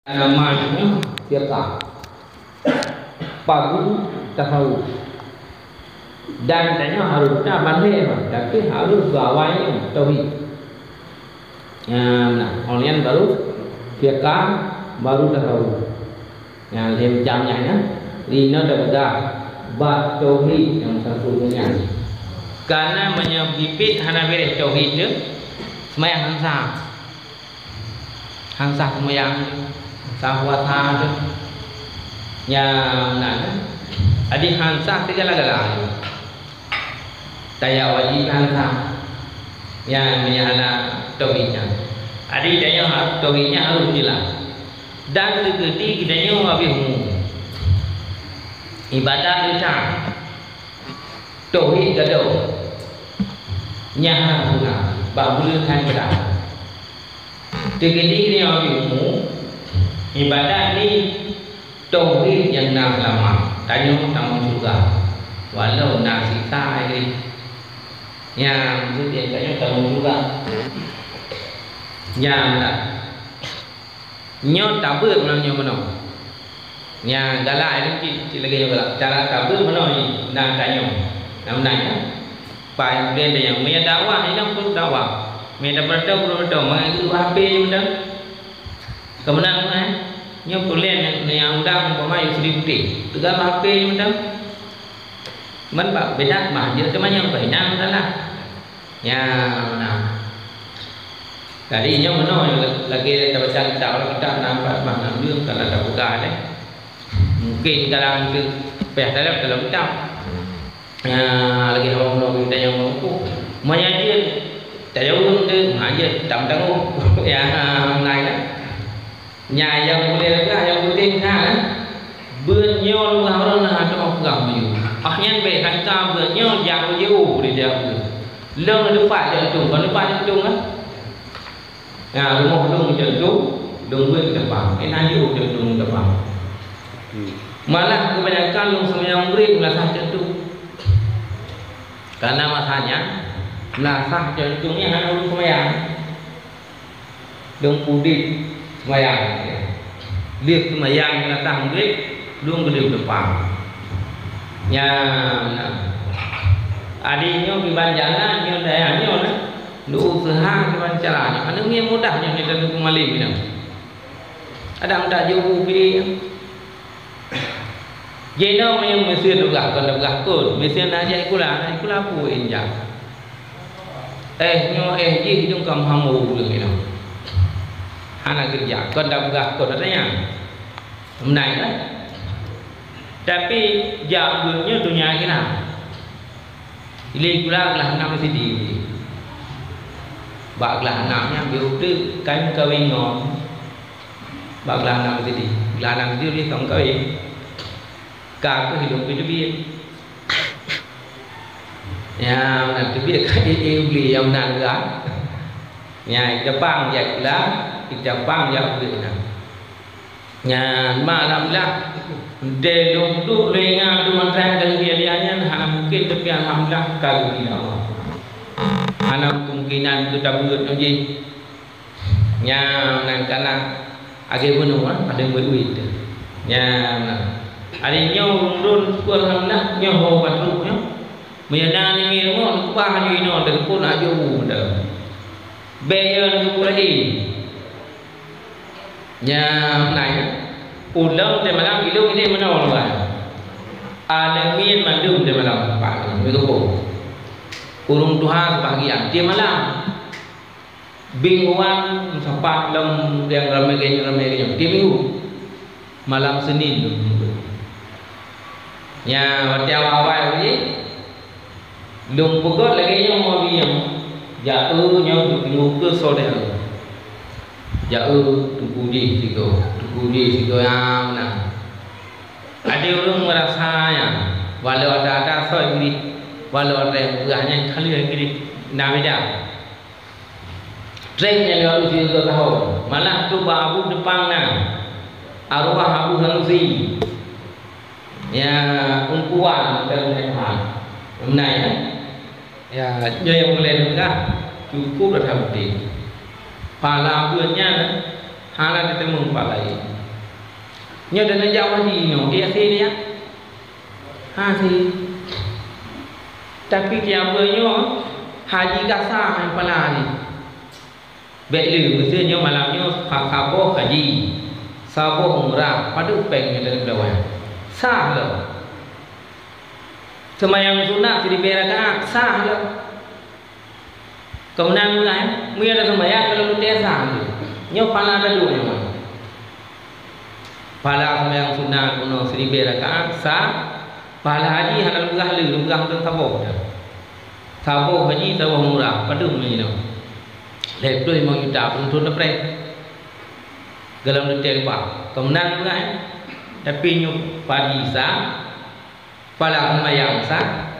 namanya fiqah baru tasawuf dan tanya harusnya pandai tapi harus bawanya tauhid. Nah, orang baru fiqah baru tasawuf. Nah, dia jamnya lina dah bab tauhid yang sesungguhnya. Karena menyebibit hana beres tauhid je semayang hangsa semayang sahwata tu yang nak adik hansa segala-galanya daya wajib hansa yang menyala tauhidnya adik daya tauhidnya harus jelas dan seperti kita nyawa bihu ibadah kita tauhid gaduh nyaha guna babul kan kita seperti kita nyawa bihu ibadah ni tauhid yang nak lama tanya tamu juga walau nak sisa ini yang dia tanya tamu juga yang nak nyot tabur mana nyot mana yang galak ini lagi juga cara tabur mana ni nak tanya nak nanya pak yang dia yang punya dakwah ini pun dakwah mereka berdoa mengaku HP macam kemenang kan nyok kuliah yang undang umpama Yusri Putih tegal HP macam man pak beda mah dia cuma yang bainang salah ya nah tadi nyok mana lagi kita baca kita nampak mana dia kalau ada buka deh mungkin dalam itu pihak dalam kita lagi orang kita yang mampu menyajikan tajawun tu aja tanggung ya lain lah nhà yang boleh lega yang penting kan benyol orang nak ada pegang you akhirnya be hantar benyol yang you di dia leng depan jantung kalau depan jantung kan ya rumah dong jantung dong gue depan enak you jantung depan malah kebanyakan lu semua murid melasah jantung karena masanya melasah jantungnya hanya lu semayang dong pudit semayang lihat semayang datang duit belum gede depan nya adiknya di banjalan nyo dayanya lu usaha di banjalan anu ngi mudahnya ni dalam kemalim ni ada tak jauh pilih jeno yang mesti dugah kon dugah kun mesti aja ikula pu injak nyo ji hidung kam hamu ni anak kerja, kau dah bergerak, kau dah tanya, menaik lah. Tapi jawabnya dunia kita, ini pula kelah enam sidi, bak kelah enamnya biutu kain kawin ngon, bak kelah enam sidi, kelah enam sidi ni tong kawin, kau hidup itu biar, ya nanti biar kau beli yang nak kan, ya Jepang je lah. Kita bang yang berikan. Yang malam lah, dia duduk lengan tu macam dan dia mungkin tapi alhamdulillah kalau dia anak kemungkinan tu tak buat lagi. Yang nak kena agak penuh ada berduit. Yang ada nyau run alhamdulillah nyau batu nyau. Menyana ni ilmu kuah ni no dan pun aju dah. Bayar tu lagi. Yang này ulang để mà làm cái lúc này mà nó là alamin mandum để mà làm bạn với cái bộ urung Tuhan bahagian dia malam bingungan sempat dalam yang ramai dia minggu malam Senin nya tiap awal ni lung pugot lagi yang mau biang jatuh yang minggu ke sore jauh tubuh di situ yang mana ada orang merasanya walau ada soal ini walau ada yang beranya kali ini namanya tren yang lalu juga tahu malah tu babu depan arwah Abu Hamzi ya umpuan dan lain-lain menaik ya yang boleh dengar cukup dah habis pala buatnya hala ketemu palai nyo dan jauh di no dia dia sih tapi tiap nyo haji kasar yang pala ni belu mesti nyo malam nyo sabo haji sabo umrah padu peng dari belawan sah lo semayang sunat di beraka sah lo kemudian mulai ada semayang kalau dia sah nyo pala ada dua nyo pala semayang sunat kuno 1000 rakaat sah pala haji halal begah lu begah teng sabo haji sabo umrah padu ni no le ploi mang yuta pun tun pre galam detel ba kemudian begah tapi nyo pagi sah pala semayang sah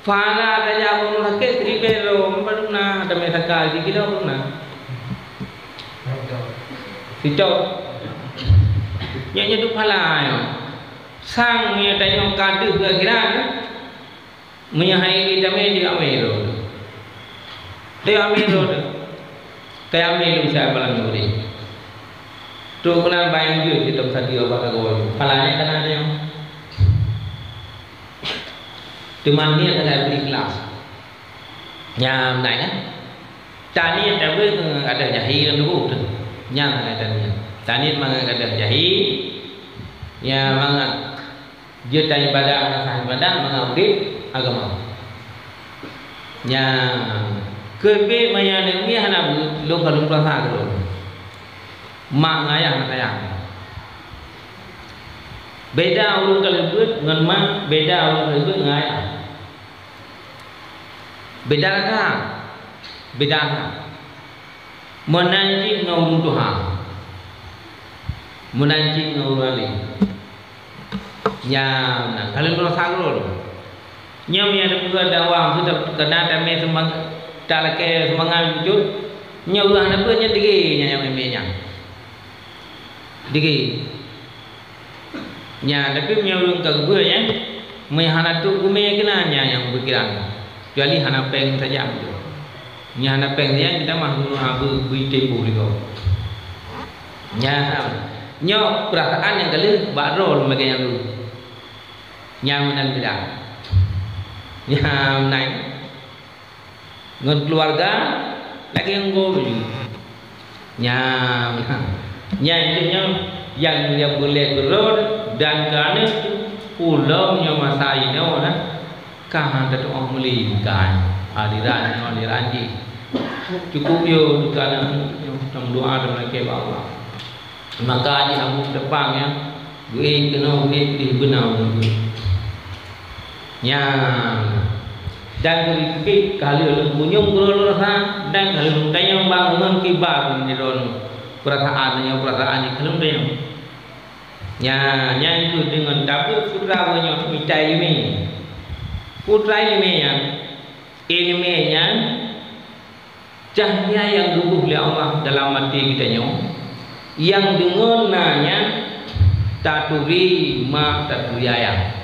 Fala daya bunu rakyat 1000 lo paduna ada mesaka di kilo paduna sicok nyanyi tu pala yo sang nya tanyo kadu ke kira menyahai kita me di amero kayak amero saya balang nguri tu kena bayang ju di tempat dia bakal go palanya kana ada yang Teman ni ada beli kelas. Nyam này á. Tani ada beli ada jahi dan dulu tu. Nyam ada tani. Tani mang ada jahi. Ya mang dia tanya pada anak badan mengabdi agama. Nyam kebe maya ni hana lu kalau perasa tu. Mak ngayah ngayah. Beda orang kalau buat dengan mak, beda orang kalau buat dengan ayah. Beda kan? Beda kan? Menanjing ngawung Tuhan, menanjing ngawung Ali. Ya, nah kalau kalau sagrol, nyam yang ada pula dakwah sudah kena damai semang, tak lagi semangat wujud. Nyam orang ada pun yang digi, yang memenya, digi. Nya tapi menyuruh ke gue ya, menghana tu gue kenanya yang berkira, kecuali hana peng saja. Nya hana peng saja kita mah guru abu gue tempo juga. Nya nyok perasaan yang kali baru mereka yang lu, nyaman beda. Nya naik, ngon keluarga lagi yang gue, nya intinya yang dia boleh beror dan kerana pulangnya masa ini orang kahan tu orang meli kan aliran ji cukup yo kerana doa dan mereka bawa maka di amu depan ya gue kena di benar nya dan kali kali bunyung kurang rasa dan kali tanya bangun kibar di dalam perasaan kalau dia nya itu dengan dapur putra banyak mitai ini putra ini yang ilmunya cahaya yang lubuh oleh Allah dalam hati kita yang dengannya taturi ma taturi ayat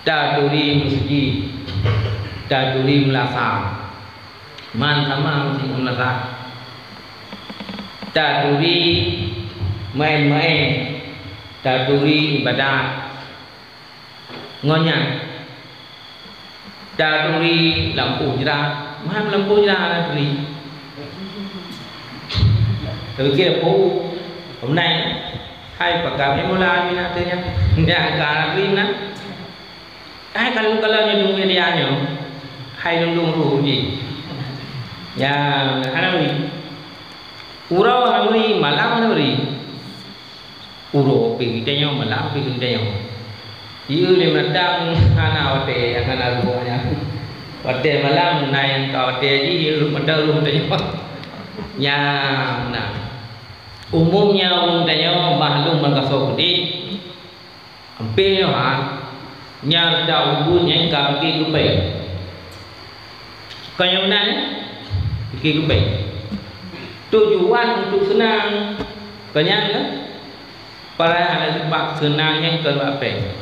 taturi masjid taturi melasa man sama mesti melasa taturi main-main taturi ibadat ngonya taturi lampu jerah mahal lampu jerah là gì từ kia là phố hôm nay hai quả cà phê mola như thế nhá nhà cà là rim đó ai kalau như dung media nhở hay dung rủ gì nhà hay là gì urau hamri malam hamri uro pergi tanya malam pergi tanya iu le madang hana wate hana ruanya wate malam naik kau wate ji madang tanya nya nah umumnya tanya mahlum mengkasau gede hampir nya dah ubun yang kau pergi lupa kau yang mana pergi lupa tujuan untuk senang banyak kan para ada sebab senang yang kedua apa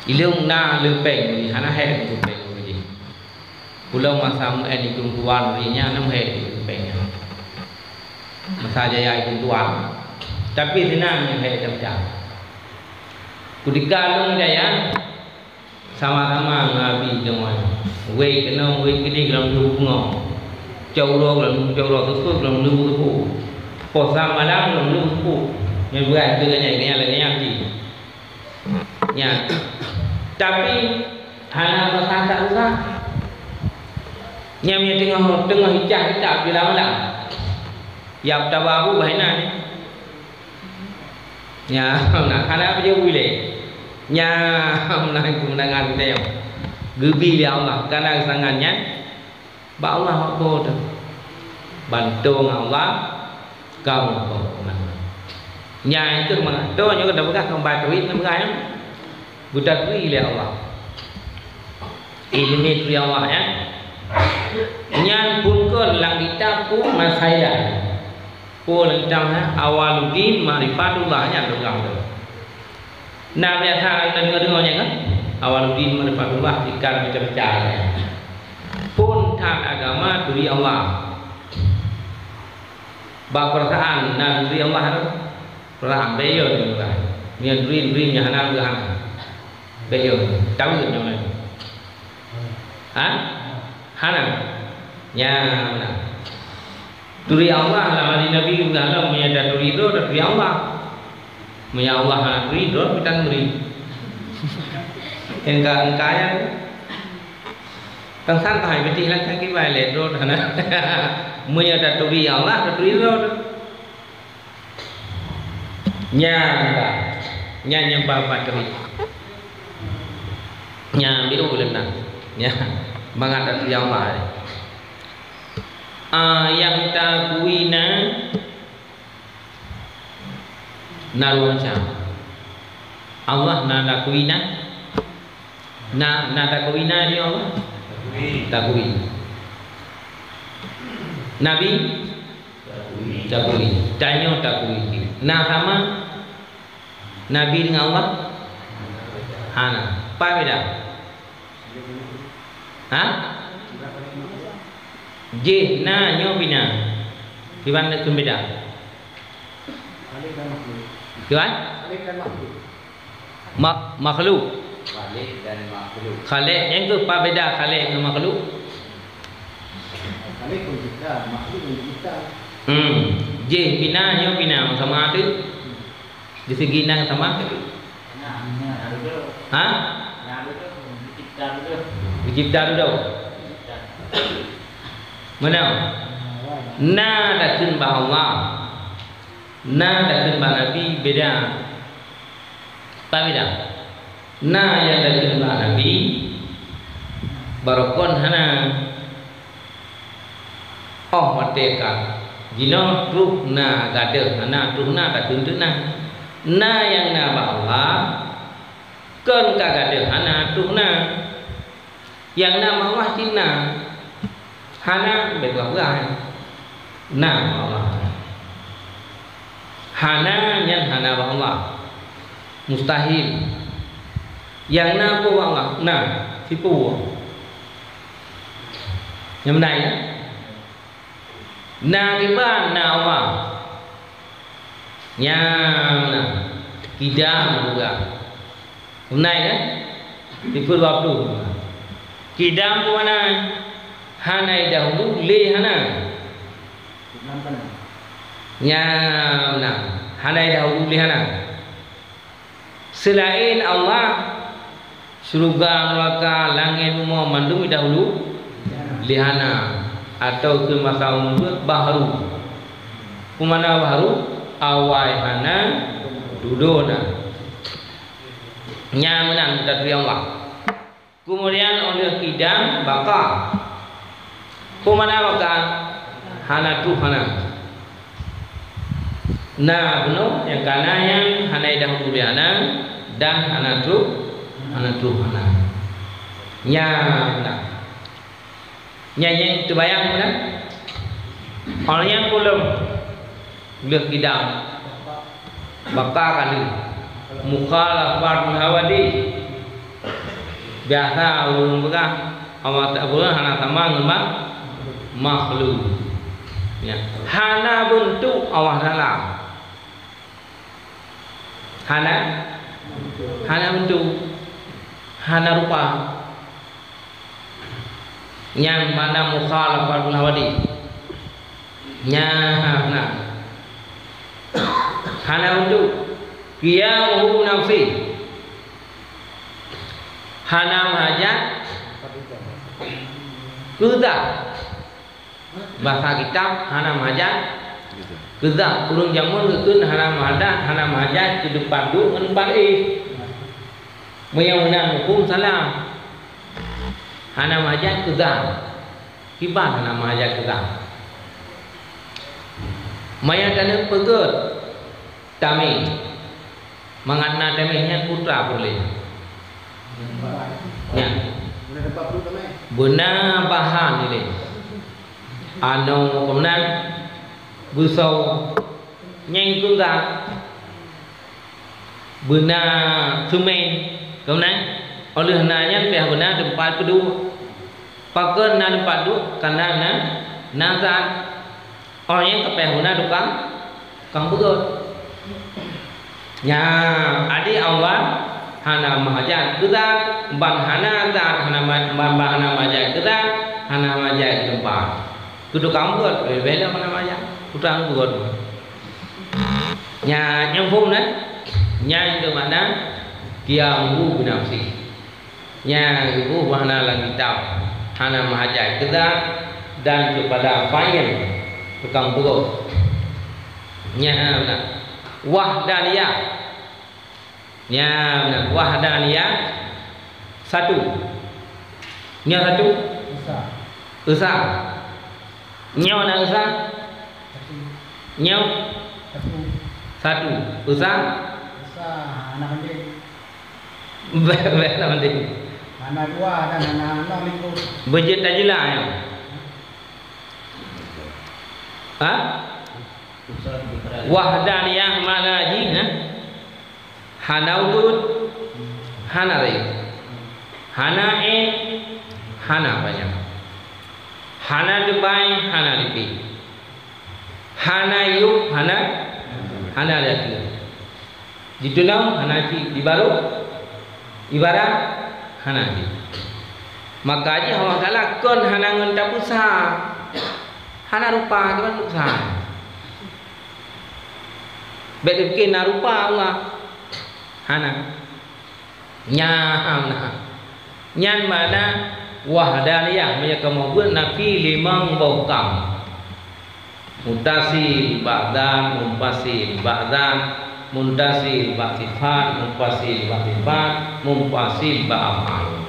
ilung na lepeng ni hana he lepeng ni pulau masam ini kumpuan ni nya nam he lepeng masa jaya itu tua. Tapi senang yang saya macam. Ketika long jaya sama-sama ngabi dengan wei kena wei kini dalam bunga. Jauh dalam tu dalam tu. Posa malam dalam tu. Yang berat dengan yang lagi. Ya. Tapi hana masa tak usah. Yang tengah hijab di dalam. Ya tabahu bahina ni. Ya, nak hana apa je boleh. Ya, nak kemenangan kita yang gebi dia Allah. Karena sangatnya, ba Allah apa tu? Bantu Allah, kau menang. Ya itu mana? Tu juga dah bekas kembali duit, nak bekas. Budak beri dia Allah. Ilmu beri Allah ya. Nyan pun ko lang kita pun masaya. Ko lang kita awaludin ma'rifatullah nya dogang tu. Nah biasa kita dengar-dengarnya kan? Awaludin ma'rifatullah jika kita bicara. Pun tak agama beri Allah. Bab perasaan nak beri Allah tu. Perasaan beyo tu kan. Ni beri nya hana beran. Beyo. Tahu nya mana? Ha? Hana. Ya mana? Turi Allah lah di Nabi Allah menyadar turi itu dari Allah. Menyadar Allah hana turi itu kita beri. Engkau yang tăng santai betul lah kan kita lihat itu hana. Menyadar turi Allah turi itu. Nya nyembah turi. Nya biru lena. Nya mengadat turi Allah. Yang takwina naruaca Allah na takwina na takwina dia Allah takwin Nabi takwin tanya takwin na sama Nabi dengan Allah hana apa beda ha J na nyo bina. Di mana tu beda? Tuan? Makhluk. Khalik dan makhluk. Khalik yang tu apa beda khalik dengan makhluk? Khalik pun kita, makhluk pun kita. J bina nyo bina sama tu. Di segi nang sama. Ha? Dicipta dulu. Mana? Na dah kun bah Allah. Na dah kun bah Nabi beda. Apa beda? Na yang dah kun bah Nabi barokon hana. Oh merdeka. Jino truh na gade hana truh na dah kun tu na. Na yang na bah Allah kon ka gade hana truh na. Yang na Allah cina. Hana berapa Nah Allah Hana yang hana Allah mustahil yang na pun Allah nah sipu yang mana ya na riba na Allah yang na kidam juga benar ya sipu waktu kidam tu mana Hanai dahulu le hana. Nya na. Hanai dahulu le hana. Selain Allah surga neraka langit semua mandung dahulu le hana atau ke masa umur baharu. Kumana baharu awai hana dudona. Nya menang dari Allah. Kemudian oleh kidam bakar. Kumana maka hana tu hana. Na benar yang kana yang hana dah hana dan hana tu hana. Ya benar. Yang terbayang benar. Orang yang belum kidam bakar kali mukhalafat hawadi biasa ulun bekas awak tak boleh hana sama dengan makhluk. Ya. Hana bentuk Allah dalam. Hana bentuk. Hana rupa. Yang mana mukhalafah wadi. Hana. Hana bentuk. Qiyamuhu nafsi. Hana mahajat. Kedak. Bahasa kitab hana mahajat. Kedak kurung jamun keun hana mahajat ke depan du ngan depan Menyaunan hukum salam. Hana mahajat kedak. Kiban hana mahajat kedak. Maya kana pegut. Tami. Mangatna temehnya putra boleh. Ya. Benar bahan ini. Anu kemudian busau nhanh cũng ra benar sumen kemudian oleh nanya pihak benar tempat kedua pakai na tempat dua karena nazar orang ke pihak benar tukang betul. Ya, adi awal hana mahajat kita ban hana zat hana mahajat kita hana mahajat tempat kudu kamu buat bela mana mahajat kutang buat nya nyambung nya itu mana qiyamuhu binafsi nya itu mana lagi kitab hana mahajat kita dan kepada fa'il tukang buat nya mana wahdaniyah. Ya benar. Wahdaniyah satu. Nya satu. Esa. Nya mana esa? Nya satu. Esa. Anak penting. Anak penting. Anak dua dan anak 6 itu. Budget aja lah ya. Hah? Wahdaniyah mana lagi? Hana udud, hana rai, hana hana banyak, hana depan, hana depi, hana yuk, hana lagi. Di dalam hana di baru, ibarat hana di. Maka aja Allah Taala kon hana ngentak usah, hana rupa kita usah. Betul na rupa Allah hana nyan mana wahdaniyah punya kemampuan nafi limang bokam mutasil ba'dan mumpasil ba'dan muntasil ba'sifat mumpasil ba'sifat mumpasil ba'amal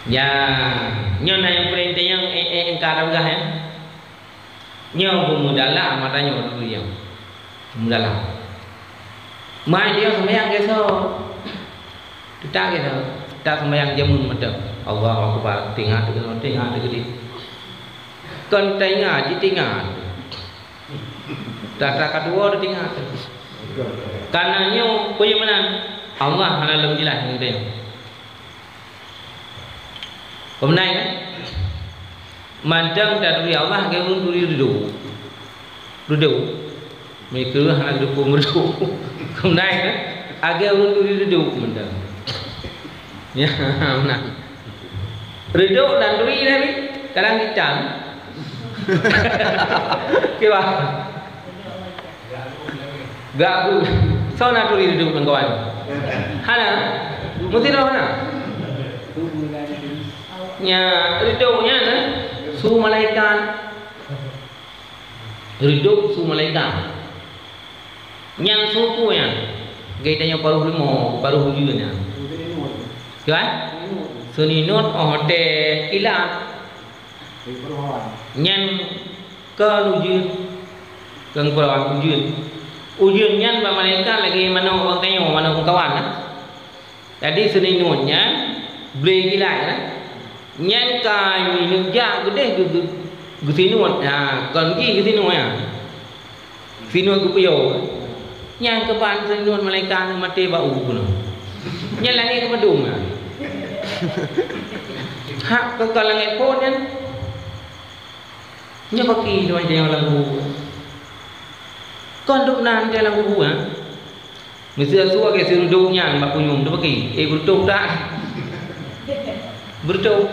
ya nyon yang perintah yang engkar enggak ya nyon bumudalah matanya dulu yang bumudalah mai dia sembahyang esok tidak gitu tak sembahyang jamun medap Allah Akbar tinggal dekat kon tinggal data kedua tinggal karena nyo punya mana Allah halalam jelas gitu pemenang kan mandang dari Allah ke urun duduk mikir hana duduk kemudian kan agak urun duduk mandang ya menang duduk dan duri tapi kadang dicam kira gagu so na duri duduk dengan kawan hana mesti dah hana nya duduknya su malaikat duduk su malaikat yang suku yang gaitanya paruh limo paruh hujurnya kan suninut ote ilat nyan ke lujur kang perawan ujun nyan ba malaikat lagi mana orang tanya mana kawan jadi suninutnya beli ilat nyan kai minum jak gede gusinut nah kon gi gusinut ya sinut ku piyo nyan ke ban sinut malaikat mati bau pun nyan lagi ke bedung hak ke langit pun kan Nya baki dia macam dalam kubur. Kon duk nan dalam kubur ah. Mesti suah ke suruh duduknya bak kunyum tu baki. Bertuk tak? Bertuk